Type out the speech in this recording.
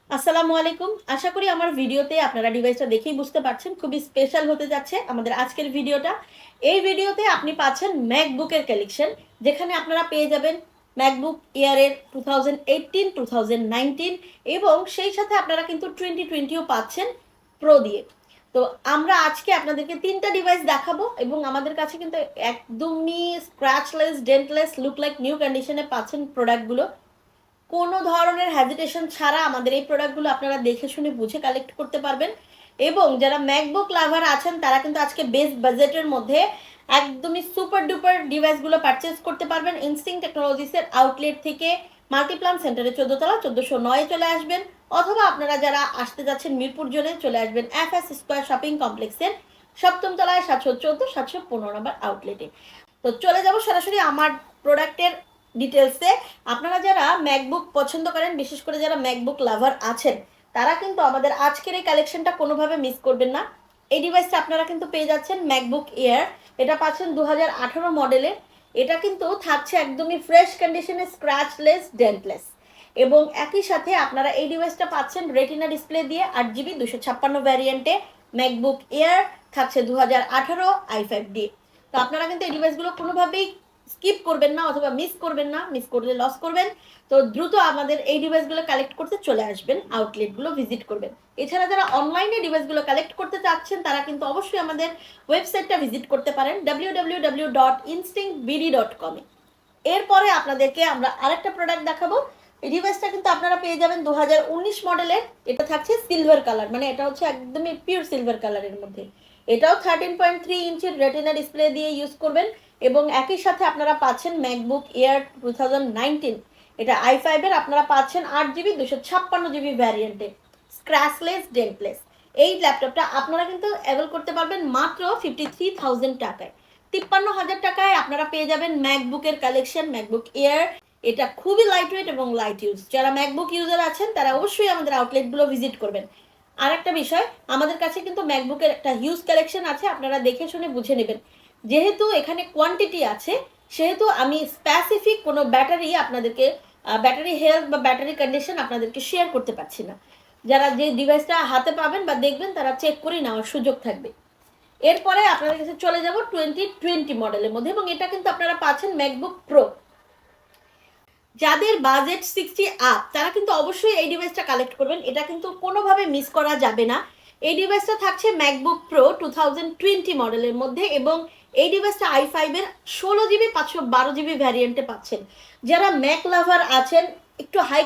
আসসালামু আলাইকুম। আশা করি আমার ভিডিওতে আপনারা ডিভাইসটা দেখেই বুঝতে পারছেন খুবই স্পেশাল হতে যাচ্ছে আমাদের আজকের ভিডিওটা। এই ভিডিওতে আপনি পাচ্ছেন ম্যাকবুকের কালেকশন, যেখানে আপনারা পেয়ে যাবেন ম্যাকবুক এয়ারের 2018, 2019 এবং সেই সাথে আপনারা কিন্তু 2020ও পাচ্ছেন প্রো দিয়ে। তো আমরা আজকে আপনাদেরকে 3টা ডিভাইস দেখাবো এবং আমাদের কাছে কিন্তু একদমই স্ক্র্যাচলেস, ডেন্টলেস, লুক লাইক নিউ কন্ডিশনে পাচ্ছেন প্রোডাক্টগুলো। কোনো ধরনের হ্যাজিটেশন ছাড়া আমাদের এই প্রোডাক্টগুলো আপনারা দেখে শুনে বুঝে কালেক্ট করতে পারবেন। এবং যারা ম্যাকবুক লাভার আছেন তারা কিন্তু আজকে বেস্ট বাজেটের মধ্যে একদমই সুপার ডুপার ডিভাইসগুলো পারচেস করতে পারবেন ইনস্টিংক্ট টেকনোলজিসের আউটলেট থেকে। মাল্টিপ্লান সেন্টারে 14 তলা 1409 চলে আসবেন, অথবা আপনারা যারা আসতে যাচ্ছেন মিরপুর জোনে চলে আসবেন FS স্কোয়ার শপিং কমপ্লেক্সের 7ম তলায় 714, 715 নম্বর আউটলেটে। তো চলে যাব সরাসরি আমার প্রোডাক্টের ডিটেলসে। আপনারা যারা ম্যাকবুক পছন্দ করেন, বিশেষ করে যারা ম্যাকবুক লাভার আছেন, তারা কিন্তু আমাদের আজকের এই কালেকশনটা কোনোভাবে মিস করবেন না। এই ডিভাইসটা আপনারা কিন্তু পেয়ে যাচ্ছেন ম্যাকবুক এয়ার। এটা পাচ্ছেন 2018 মডেলের। এটা কিন্তু থাকছে একদমই ফ্রেশ কন্ডিশনে, স্ক্র্যাচলেস, ডেন্টলেস। এবং একই সাথে আপনারা এই ডিভাইসটা পাচ্ছেন রেটিনা ডিসপ্লে দিয়ে 8GB 256 ভ্যারিয়েন্টে। ম্যাকবুক এয়ার থাকছে 2018 i5D। তো আপনারা কিন্তু এই ডিভাইসগুলো কোনোভাবেই স্কিপ করবেন না অথবা মিস করবেন না, মিস করলে লস করবেন। তো দ্রুত আমাদের এই ডিভাইসগুলো কালেক্ট করতে চলে আসবেন, আউটলেটগুলো ভিজিট করবেন। এছাড়া যারা অনলাইনে ডিভাইসগুলো কালেক্ট করতে চাচ্ছেন তারা কিন্তু অবশ্যই আমাদের ওয়েবসাইটটা ভিজিট করতে পারেন www.instinctbd.com এ। এরপরে আপনাদেরকে আমরা আরেকটা প্রোডাক্ট দেখাবো। এই ডিভাইসটা কিন্তু আপনারা পেয়ে যাবেন 2019 মডেলের। এটা থাকছে সিলভার কালার, মানে এটা হচ্ছে একদমই পিওর সিলভার কালারের মধ্যে। এটাও 13.3 ইঞ্চির রেটিনা ডিসপ্লে দিয়ে ইউজ করবেন। এবং একই সাথে আপনারা পাচ্ছেন ম্যাকবুক এয়ার 2019। এটা i5 এর আপনারা পাচ্ছেন 8GB 256GB ভ্যারিয়েন্টে, স্ক্র্যাচলেস, ডেন্টলেস। এই ল্যাপটপটা আপনারা কিন্তু অ্যাভেল করতে পারবেন মাত্র 53,000 টাকায়। 53,000 টাকায় আপনারা পেয়ে যাবেন ম্যাকবুকের কালেকশন, ম্যাকবুক এয়ার। এটা খুবই লাইট ওয়েট এবং লাইট ইউজ। যারা ম্যাকবুক ইউজার আছেন তারা অবশ্যই আমাদের আউটলেটগুলো ভিজিট করবেন। আর একটা বিষয়, আমাদের কাছে কিন্তু ম্যাকবুকের একটা হিউজ কালেকশন আছে, আপনারা দেখে শুনে বুঝে নেবেন। যেহেতু এখানে কোয়ান্টিটি আছে, সেহেতু আমি স্পেসিফিক কোনো ব্যাটারি আপনাদেরকে, ব্যাটারি হেলথ বা ব্যাটারি কন্ডিশন আপনাদেরকে শেয়ার করতে পারছি না। যারা যে ডিভাইসটা হাতে পাবেন বা দেখবেন তারা চেক করে নেওয়ার সুযোগ থাকবে। এরপরে আপনাদের কাছে চলে যাব 2020 মডেলের মধ্যে, এবং এটা কিন্তু আপনারা পাচ্ছেন ম্যাকবুক প্রো। যাদের বাজেট 60 আপ তারা কিন্তু অবশ্যই এই ডিভাইসটা কালেক্ট করবেন, এটা কিন্তু কোনোভাবে মিস করা যাবে না। এই ডিভাইসটা থাকছে ম্যাকবুক প্রো 2020 মডেলের মধ্যে, এবং এই ডিভাইসটা i5 এর 16GB 512GB ভ্যারিয়েন্টে পাচ্ছেন। যারা ম্যাক লাভার আছেন, একটু হাই